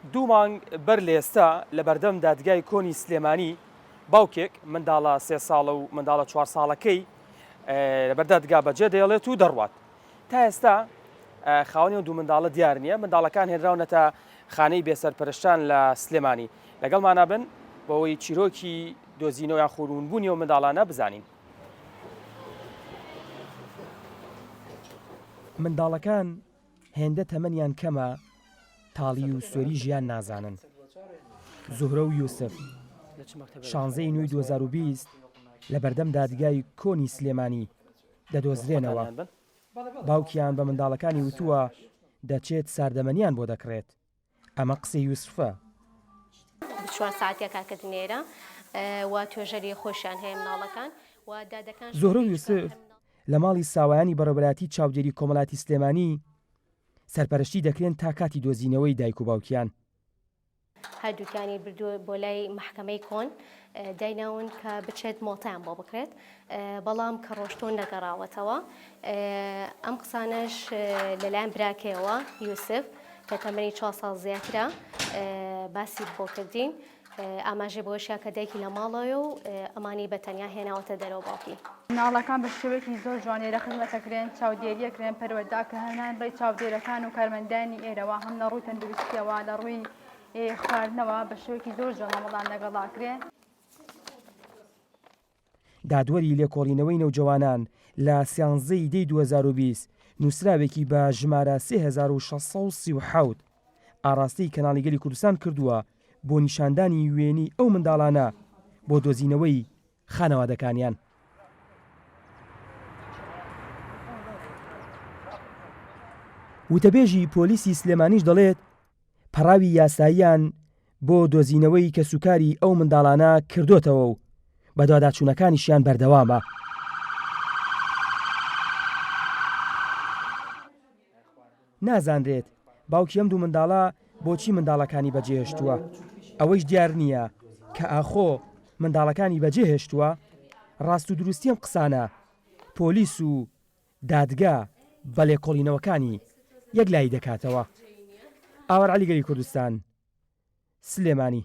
دوو مانگ بەر لە ئێستا لە بەردەم دادگای کۆنی سلێمانی باوکێک منداڵە 3 ساڵە و منداڵە 4 ساڵەکەی لەبەر دادگا بەجێ دەیڵێت و دەڕوات. تا ئێستا خاوەنی دوو منداڵە دیار نییە، منداڵەکان هێنراونەتە خانەی بێسەرپەرشتان لە سلێمانی. لەگەڵمانە بن بەوەی چیرۆکی دۆزینەوە یان خۆروونبوونی و منداڵانە بزانین. منداڵەکان هێندە تەمەنیان کەمە، تاڵی و سۆری ژیان نازانن. زوهرە و یوسف 16 نوێی 2020 لە بەردەم دادگای کۆنی سلێمانی دەدۆزرێنەوە. باوکیان بە منداڵەکانی وتووە دەچێت ساردەمەنیان بۆ دەکڕێت. ئەمە قسەی یوسفە. 4 ساعتێک کارکردنێرە و توێژەری خۆشیان هەیە مناڵەکان و دادەکان. زۆهرە و یوسف لە ماڵی ساوایانی بەڕێوەبەراتی چاودێری کۆمەڵاتی سلێمانی سەرپەرشتی دەکرێن تا کاتی دۆزینەوەی دایک و باوکیان. هەردووکانی بردووە بۆ لای محکەمەی کۆن دایناون کە بچێت مۆتیان بۆ بکرێت، بەڵام کە ڕۆشتۆن نەگەڕاوەتەوە. ئەم قسانش لەلایەن براکەوە یوسف کە تەمەنی 4 ساڵ زیاترە باسی بۆ کردین، ئاماژێ بۆشیا کە دایکی لە ماڵەوە و ئەمانی بەتەنیا هێناوەتە دەرەوە باوکی. مناڵەکان بە شێوەیەکی زۆر جوانێرە خزمەتەکرێن، چاودێریەکرێن، پەروەرداکە هەنان ڕێی چاودێرەکان و کارمەندانی ئێرەوە هەم لە ڕووی تەندروستیەوە لە ڕووی خواردنەوە بە شێوەیەکی زۆر جوان مەڵان لەگەڵاکرێن. دادوەری لێکۆڵینەوەی نەوجەوانان لە 13 دەی 2020 نووسراوێکی بە ژمارە 3637 ئاراستەی کەناڵیگەلی کوردستان کردووە بۆ نیشاندانی وێنی ئەو منداڵانە بۆ دۆزینەوەی خانەوادەکانیان. وتەبێژی پۆلیسی سلێمانیش دەڵێت پەراوی یاساییان بۆ دۆزینەوەی کە سوکاری ئەو منداڵانە کردوتەوە و بە دواداچوونەکانیشیان بەردەوامە. نازانرێت باوکی ئەم دوو منداڵە بۆچی منداڵەکانی بەجێهێشتووە. ئەوەیش دیار نییە کە ئاخۆ منداڵەکانی بەجێهێشتووە. ڕاست و دروستی ئەم قسانە پۆلیس و دادگا بە لێکۆڵینەوەکانی یەک لای دەکاتەوە. ئاوەر عەلیگەلی کوردستان، سلێمانی.